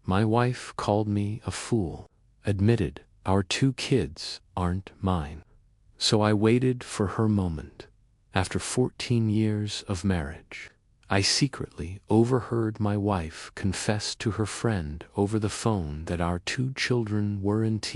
My wife called me a fool. Admitted, our 2 kids aren't mine. So I waited for her moment. After 14 years of marriage, I secretly overheard my wife confess to her friend over the phone that our 2 children weren't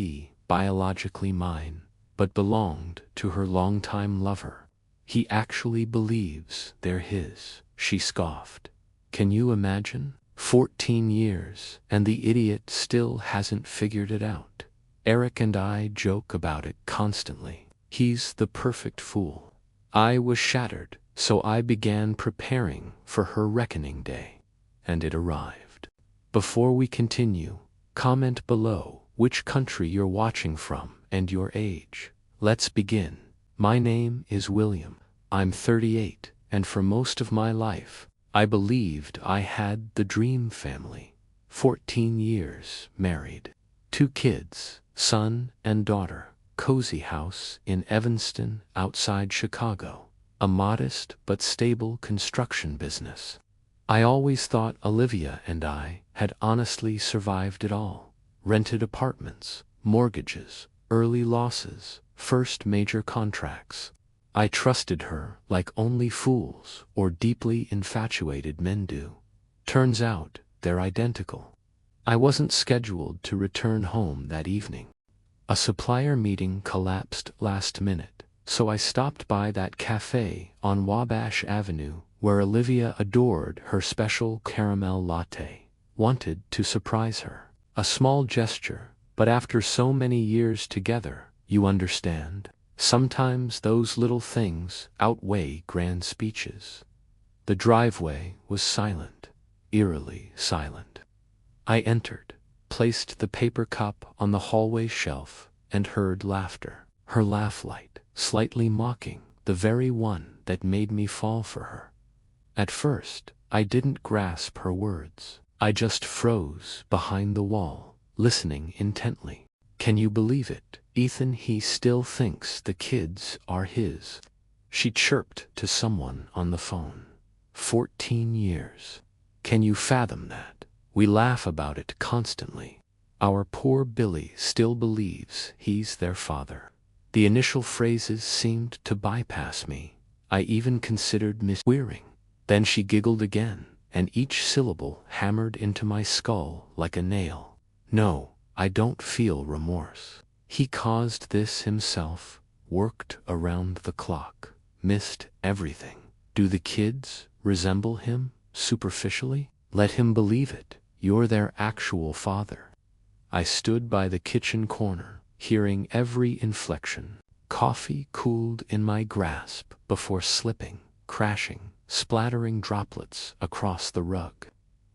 biologically mine, but belonged to her longtime lover. He actually believes they're his, she scoffed. Can you imagine? 14 years, and the idiot still hasn't figured it out. Eric and I joke about it constantly. He's the perfect fool. I was shattered, so I began preparing for her reckoning day. And it arrived. Before we continue, comment below which country you're watching from and your age. Let's begin. My name is William. I'm 38, and for most of my life, I believed I had the dream family. 14 years married. 2 kids, son and daughter. Cozy house in Evanston, outside Chicago. A modest but stable construction business. I always thought Olivia and I had honestly survived it all. Rented apartments, mortgages, early losses, first major contracts. I trusted her like only fools or deeply infatuated men do. Turns out they're identical. I wasn't scheduled to return home that evening. A supplier meeting collapsed last minute, so I stopped by that cafe on Wabash Avenue where Olivia adored her special caramel latte. Wanted to surprise her. A small gesture, but after so many years together, you understand? Sometimes those little things outweigh grand speeches. The driveway was silent, eerily silent. I entered, placed the paper cup on the hallway shelf, and heard laughter. Her laugh light, slightly mocking, the very one that made me fall for her. At first, I didn't grasp her words. I just froze behind the wall, listening intently. Can you believe it, Ethan? He still thinks the kids are his. She chirped to someone on the phone. 14 years. Can you fathom that? We laugh about it constantly. Our poor Billy still believes he's their father. The initial phrases seemed to bypass me. I even considered misqueering. Then she giggled again, and each syllable hammered into my skull like a nail. No, I don't feel remorse. He caused this himself, worked around the clock, missed everything. Do the kids resemble him superficially? Let him believe it. You're their actual father. I stood by the kitchen corner, hearing every inflection. Coffee cooled in my grasp before slipping, crashing, splattering droplets across the rug.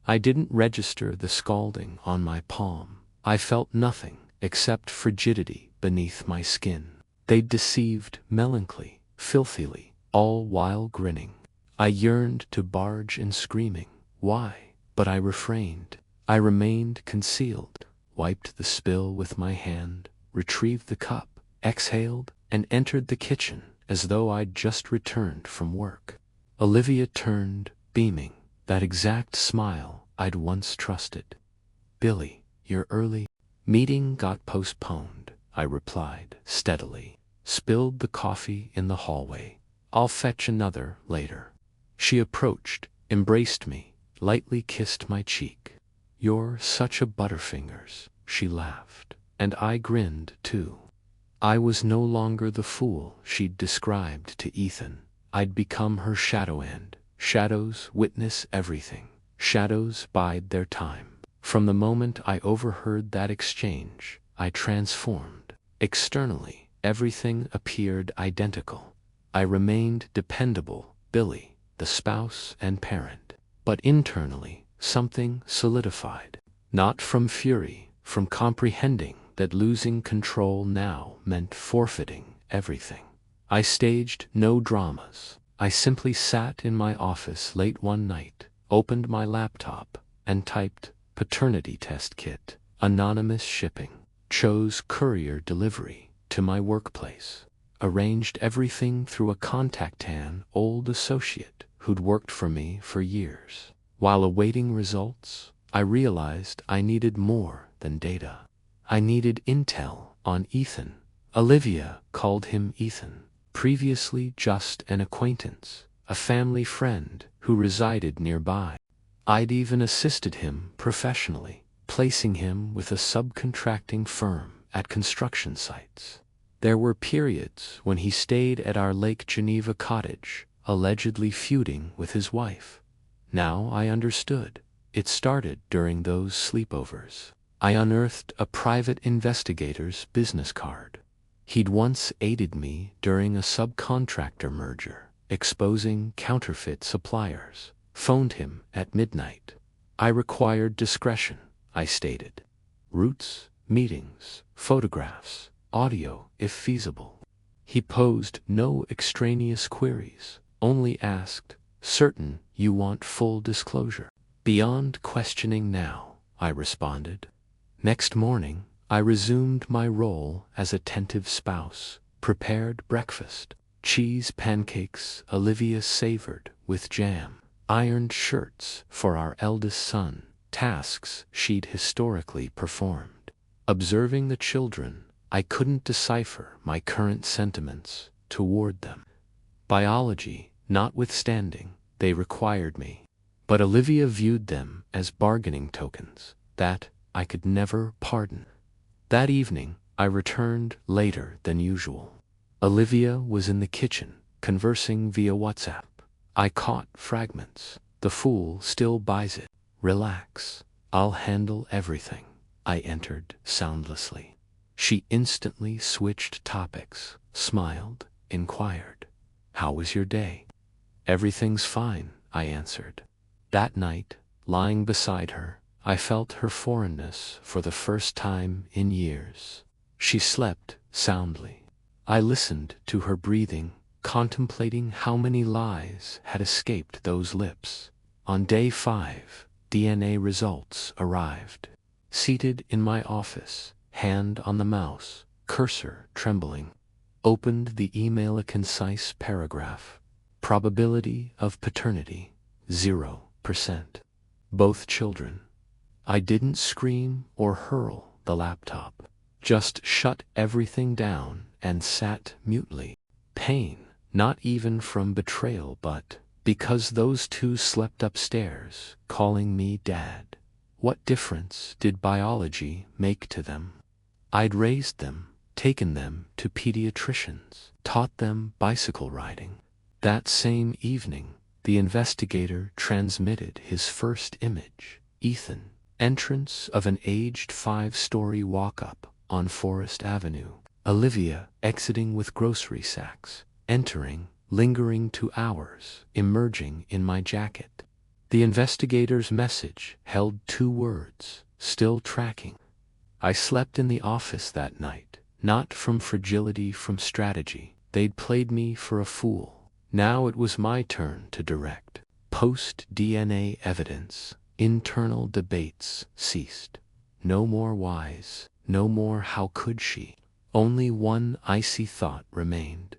I didn't register the scalding on my palm. I felt nothing except frigidity beneath my skin. They'd deceived melancholy, filthily, all while grinning. I yearned to barge in screaming. Why? But I refrained. I remained concealed, wiped the spill with my hand, retrieved the cup, exhaled, and entered the kitchen as though I'd just returned from work. Olivia turned, beaming, that exact smile I'd once trusted. Billy, you're early. Meeting got postponed, I replied steadily. Spilled the coffee in the hallway. I'll fetch another later. She approached, embraced me, lightly kissed my cheek. You're such a butterfingers, she laughed, and I grinned too. I was no longer the fool she'd described to Ethan. I'd become her shadow, and shadows witness everything. Shadows bide their time. From the moment I overheard that exchange, I transformed. Externally, everything appeared identical. I remained dependable, Billy, the spouse and parent. But internally, something solidified. Not from fury, from comprehending that losing control now meant forfeiting everything. I staged no dramas. I simply sat in my office late one night, opened my laptop, and typed paternity test kit, anonymous shipping, chose courier delivery to my workplace, arranged everything through a contact-an old associate who'd worked for me for years. While awaiting results, I realized I needed more than data. I needed intel on Ethan. Olivia called him Ethan, previously just an acquaintance, a family friend who resided nearby. I'd even assisted him professionally, placing him with a subcontracting firm at construction sites. There were periods when he stayed at our Lake Geneva cottage, allegedly feuding with his wife. Now I understood. It started during those sleepovers. I unearthed a private investigator's business card. He'd once aided me during a subcontractor merger, exposing counterfeit suppliers. Phoned him at midnight. I required discretion, I stated. Routes, meetings, photographs, audio if feasible. He posed no extraneous queries, only asked, "Certain you want full disclosure?" "Beyond questioning now," I responded. Next morning, I resumed my role as attentive spouse, prepared breakfast, cheese pancakes Olivia savored with jam, ironed shirts for our eldest son, tasks she'd historically performed. Observing the children, I couldn't decipher my current sentiments toward them. Biology notwithstanding, they required me. But Olivia viewed them as bargaining tokens that I could never pardon. That evening, I returned later than usual. Olivia was in the kitchen, conversing via WhatsApp. I caught fragments. "The fool still buys it. Relax. I'll handle everything." I entered soundlessly. She instantly switched topics, smiled, inquired, "How was your day?" "Everything's fine," I answered. That night, lying beside her, I felt her foreignness for the first time in years. She slept soundly. I listened to her breathing, contemplating how many lies had escaped those lips. On day 5, DNA results arrived. Seated in my office, hand on the mouse, cursor trembling, opened the email. A concise paragraph. Probability of paternity, 0%. Both children. I didn't scream or hurl the laptop, just shut everything down and sat mutely. Pain, not even from betrayal but because those two slept upstairs, calling me dad. What difference did biology make to them? I'd raised them, taken them to pediatricians, taught them bicycle riding. That same evening, the investigator transmitted his first image, Ethan. Entrance of an aged 5-story walk-up on Forest Avenue. Olivia exiting with grocery sacks, entering, lingering 2 hours, emerging in my jacket. The investigator's message held 2 words, "Still tracking." I slept in the office that night, not from fragility, from strategy. They'd played me for a fool. Now it was my turn to direct. Post-DNA evidence. Internal debates ceased. No more whys, no more how could she. Only one icy thought remained.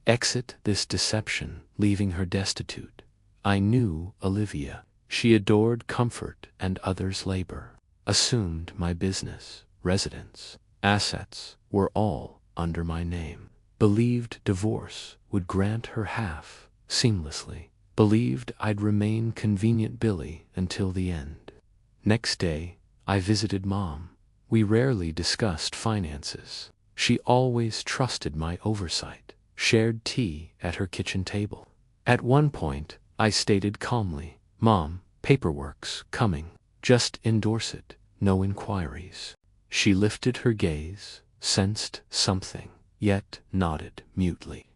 Exit this deception, leaving her destitute. I knew Olivia. She adored comfort and others' labor. Assumed my business, residence, assets were all under my name. Believed divorce would grant her half, seamlessly. Believed I'd remain convenient Billy until the end. Next day, I visited Mom. We rarely discussed finances. She always trusted my oversight. Shared tea at her kitchen table. At one point, I stated calmly, "Mom, paperwork's coming. Just endorse it, no inquiries." She lifted her gaze, sensed something, yet nodded mutely.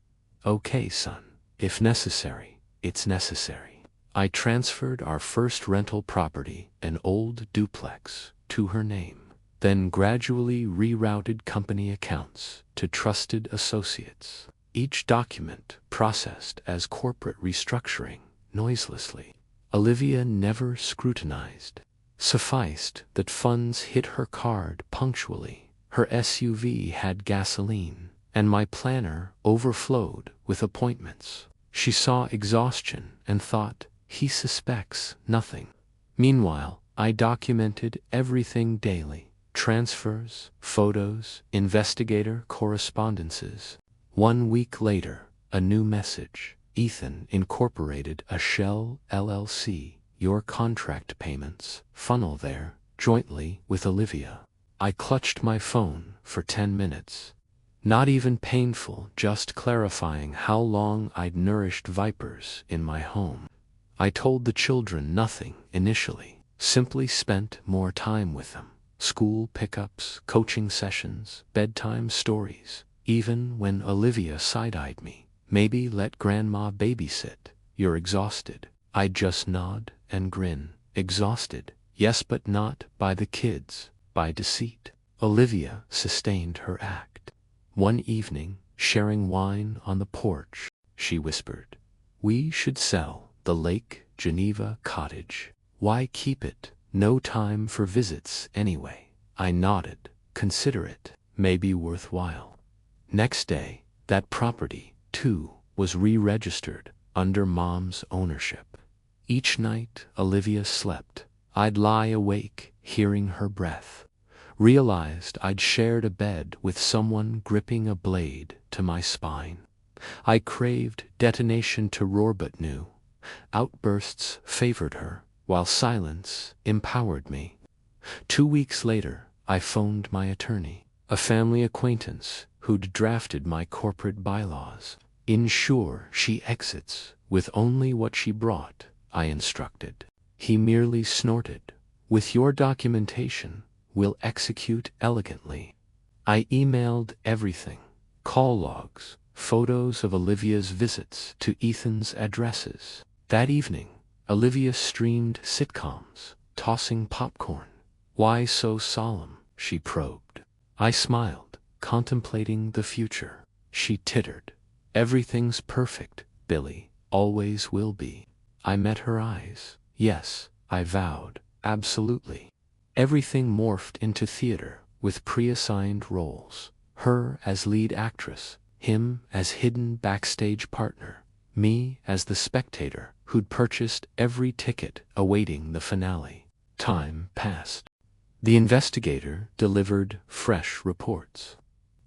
"Okay, son. If necessary, it's necessary." I transferred our first rental property, an old duplex, to her name, then gradually rerouted company accounts to trusted associates. Each document processed as corporate restructuring, noiselessly. Olivia never scrutinized. Sufficed that funds hit her card punctually. Her SUV had gasoline, and my planner overflowed with appointments. She saw exhaustion and thought, "He suspects nothing." Meanwhile, I documented everything daily: transfers, photos, investigator correspondences. 1 week later, a new message. Ethan incorporated a Shell LLC. Your contract payments funnel there, jointly with Olivia. I clutched my phone for 10 minutes. Not even painful, just clarifying how long I'd nourished vipers in my home. I told the children nothing initially, simply spent more time with them. School pickups, coaching sessions, bedtime stories. Even when Olivia side-eyed me, maybe let grandma babysit. You're exhausted. I'd just nod and grin. Exhausted, yes, but not by the kids, by deceit. Olivia sustained her act. One evening, sharing wine on the porch, she whispered, "We should sell the Lake Geneva cottage. Why keep it? No time for visits anyway." I nodded. Consider it. Maybe worthwhile. Next day, that property, too, was re-registered under Mom's ownership. Each night Olivia slept, I'd lie awake, hearing her breath. Realized I'd shared a bed with someone gripping a blade to my spine. I craved detonation to roar but knew outbursts favored her, while silence empowered me. 2 weeks later, I phoned my attorney, a family acquaintance who'd drafted my corporate bylaws. Ensure she exits with only what she brought, I instructed. He merely snorted. With your documentation, we'll execute elegantly. I emailed everything: call logs, photos of Olivia's visits to Ethan's addresses. That evening, Olivia streamed sitcoms, tossing popcorn. Why so solemn? She probed. I smiled, contemplating the future. She tittered. Everything's perfect, Billy, always will be. I met her eyes. Yes, I vowed, absolutely. Everything morphed into theater, with pre-assigned roles. Her as lead actress, him as hidden backstage partner, me as the spectator who'd purchased every ticket awaiting the finale. Time passed. The investigator delivered fresh reports.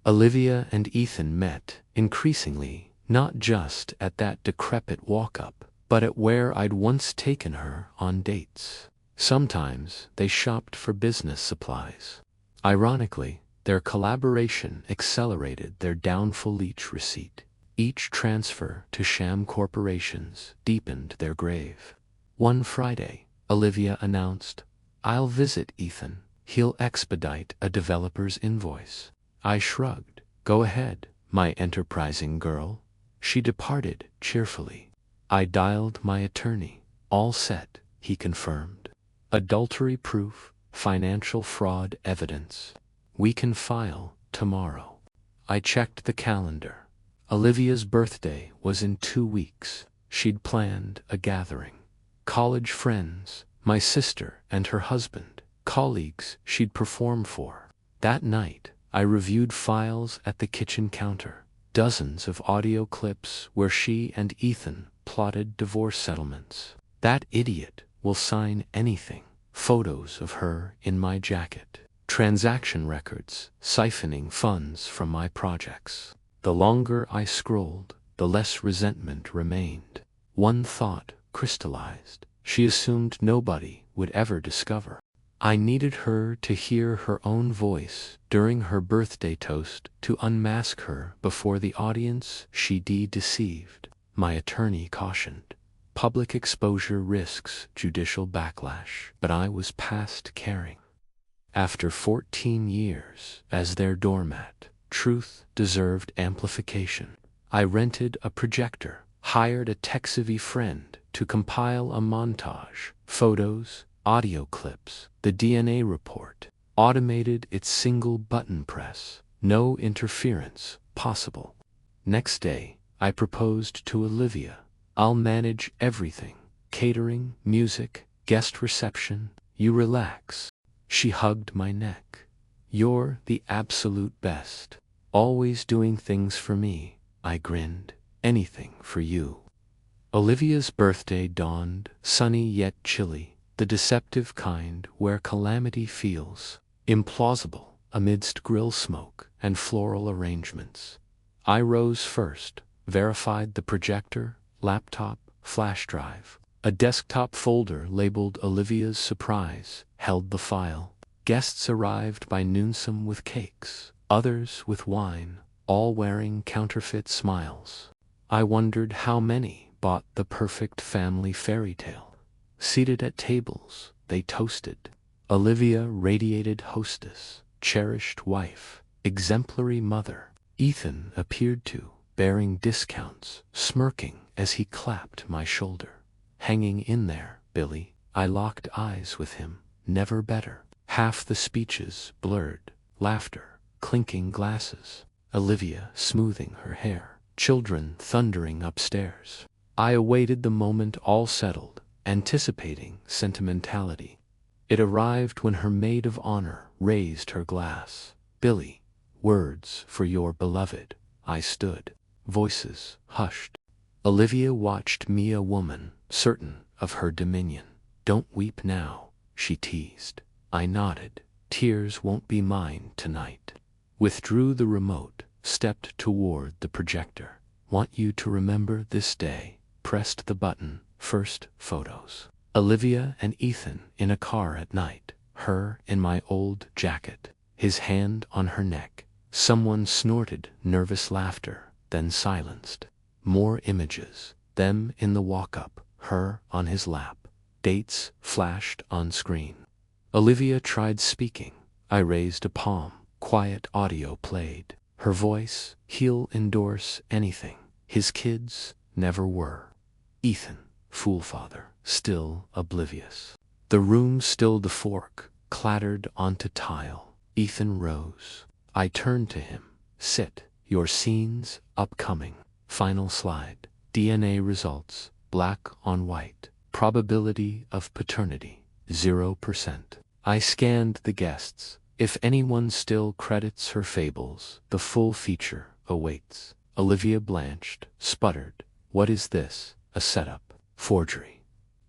Olivia and Ethan met, increasingly, not just at that decrepit walk-up, but at where I'd once taken her on dates. Sometimes they shopped for business supplies. Ironically, their collaboration accelerated their downfall. Each receipt, each transfer to sham corporations deepened their grave. One Friday, Olivia announced, "I'll visit Ethan. He'll expedite a developer's invoice." I shrugged. "Go ahead, my enterprising girl." She departed cheerfully. I dialed my attorney. "All set," he confirmed. "Adultery proof, financial fraud evidence. We can file tomorrow." I checked the calendar. Olivia's birthday was in 2 weeks. She'd planned a gathering. College friends, my sister and her husband, colleagues she'd perform for. That night, I reviewed files at the kitchen counter. Dozens of audio clips where she and Ethan plotted divorce settlements. That idiot will sign anything. Photos of her in my jacket. Transaction records siphoning funds from my projects. The longer I scrolled, the less resentment remained. One thought crystallized. She assumed nobody would ever discover. I needed her to hear her own voice during her birthday toast to unmask her before the audience she'd deceived. My attorney cautioned. Public exposure risks judicial backlash, but I was past caring. After 14 years as their doormat, truth deserved amplification. I rented a projector, hired a tech-savvy friend to compile a montage, photos, audio clips, the DNA report, automated its single button press, no interference possible. Next day, I proposed to Olivia. "I'll manage everything, catering, music, guest reception, you relax." She hugged my neck. "You're the absolute best. Always doing things for me," I grinned. "Anything for you." Olivia's birthday dawned, sunny yet chilly. the deceptive kind where calamity feels implausible amidst grill smoke and floral arrangements. I rose first, verified the projector, laptop, flash drive. A desktop folder labeled Olivia's surprise held the file. Guests arrived by noonsome with cakes, others with wine, all wearing counterfeit smiles. I wondered how many bought the perfect family fairy tale. Seated at tables, they toasted. Olivia radiated hostess, cherished wife, exemplary mother. Ethan appeared to, bearing discounts, smirking as he clapped my shoulder. Hanging in there, Billy. I locked eyes with him, never better. Half the speeches blurred, laughter, clinking glasses. Olivia smoothing her hair, children thundering upstairs. I awaited the moment all settled, anticipating sentimentality. It arrived when her maid of honor raised her glass. Billy, words for your beloved. I stood. Voices hushed. Olivia watched me, a woman, certain of her dominion. Don't weep now, she teased. I nodded. Tears won't be mine tonight. Withdrew the remote, stepped toward the projector. Want you to remember this day. Pressed the button. First photos. Olivia and Ethan in a car at night. Her in my old jacket. His hand on her neck. Someone snorted nervous laughter, then silenced. More images. Them in the walk-up. Her on his lap. Dates flashed on screen. Olivia tried speaking. I raised a palm. Quiet audio played. Her voice, he'll endorse anything. His kids never were. Ethan, fool father, still oblivious. The room stilled. The fork clattered onto tile. Ethan rose. I turned to him. Sit. Your scene's upcoming. Final slide. DNA results, black on white. Probability of paternity, 0%. I scanned the guests. If anyone still credits her fables, the full feature awaits. Olivia blanched, sputtered. What is this? A setup. Forgery.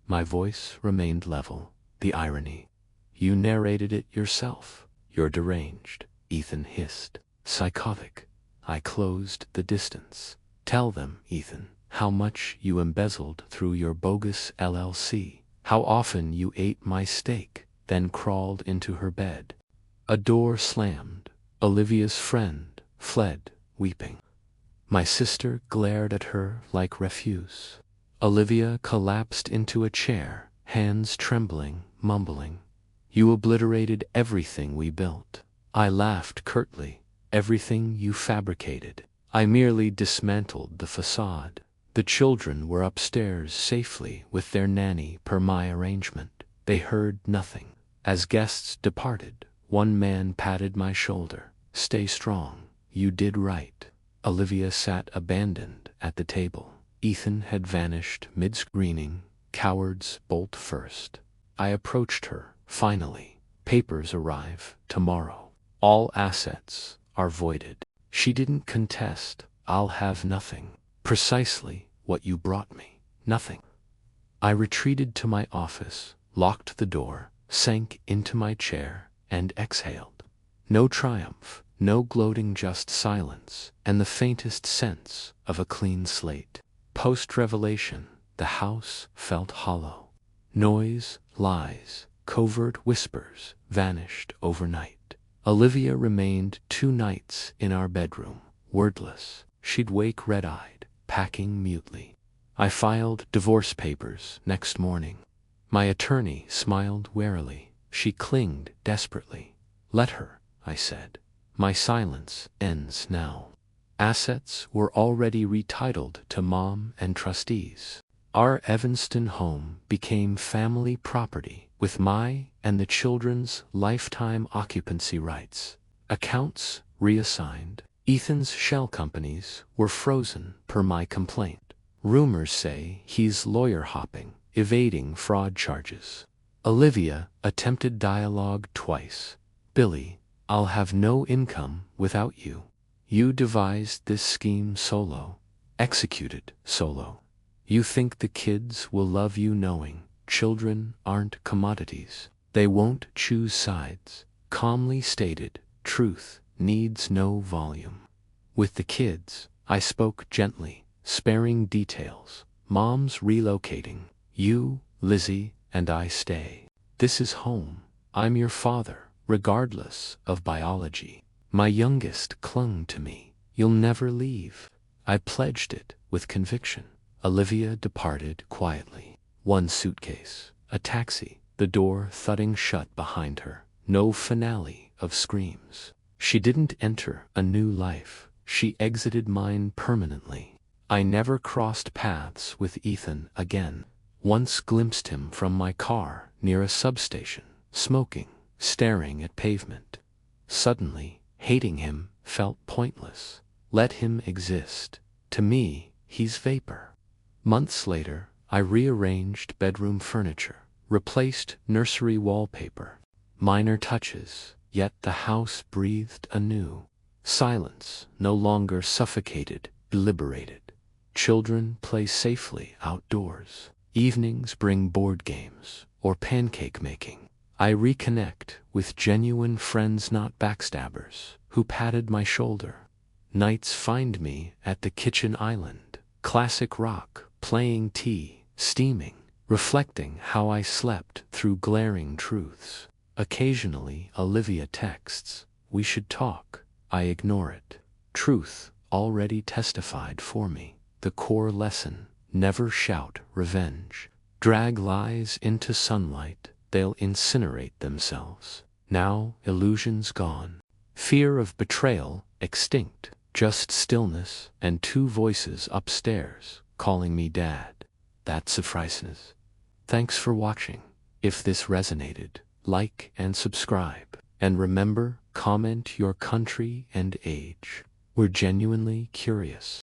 My voice remained level. The irony. You narrated it yourself. You're deranged. Ethan hissed. Psychotic. I closed the distance. Tell them, Ethan, how much you embezzled through your bogus LLC. How often you ate my steak, then crawled into her bed. A door slammed. Olivia's friend fled, weeping. My sister glared at her like refuse. Olivia collapsed into a chair, hands trembling, mumbling. You obliterated everything we built. I laughed curtly. Everything you fabricated. I merely dismantled the facade. The children were upstairs safely with their nanny per my arrangement. They heard nothing. As guests departed, one man patted my shoulder. Stay strong. You did right. Olivia sat abandoned at the table. Ethan had vanished mid-screening. Cowards bolt first. I approached her. Finally. Papers arrive tomorrow. All assets are voided. She didn't contest. I'll have nothing. Precisely what you brought me. Nothing. I retreated to my office, locked the door, sank into my chair, and exhaled. No triumph, no gloating, just silence, and the faintest sense of a clean slate. Post-revelation, the house felt hollow. Noise, lies, covert whispers vanished overnight. Olivia remained 2 nights in our bedroom, wordless. She'd wake red-eyed, packing mutely. I filed divorce papers next morning. My attorney smiled warily. She clinged desperately. Let her, I said. My silence ends now. Assets were already retitled to Mom and trustees. Our Evanston home became family property with my and the children's lifetime occupancy rights. Accounts reassigned. Ethan's shell companies were frozen per my complaint. Rumors say he's lawyer hopping, evading fraud charges. Olivia attempted dialogue twice. Billy, I'll have no income without you. You devised this scheme solo, executed solo. You think the kids will love you knowing children aren't commodities. They won't choose sides. Calmly stated, truth needs no volume. With the kids, I spoke gently, sparing details. Mom's relocating. You, Lizzie, and I stay. This is home. I'm your father, regardless of biology. My youngest clung to me. You'll never leave. I pledged it with conviction. Olivia departed quietly. One suitcase, a taxi, the door thudding shut behind her. No finale of screams. She didn't enter a new life. She exited mine permanently. I never crossed paths with Ethan again. Once glimpsed him from my car near a substation, smoking, staring at pavement. Suddenly, hating him felt pointless. Let him exist. To me, he's vapor. Months later, I rearranged bedroom furniture, replaced nursery wallpaper. Minor touches, yet the house breathed anew. Silence no longer suffocated, liberated. Children play safely outdoors. Evenings bring board games or pancake making. I reconnect with genuine friends, not backstabbers, who patted my shoulder. Nights find me at the kitchen island, classic rock, playing tea, steaming, reflecting how I slept through glaring truths. Occasionally, Olivia texts, "We should talk." I ignore it. Truth already testified for me. The core lesson: never shout revenge. Drag lies into sunlight, they'll incinerate themselves. Now, illusions gone. Fear of betrayal extinct. Just stillness and two voices upstairs calling me dad. That suffices. Thanks for watching. If this resonated, like and subscribe. And remember, comment your country and age. We're genuinely curious.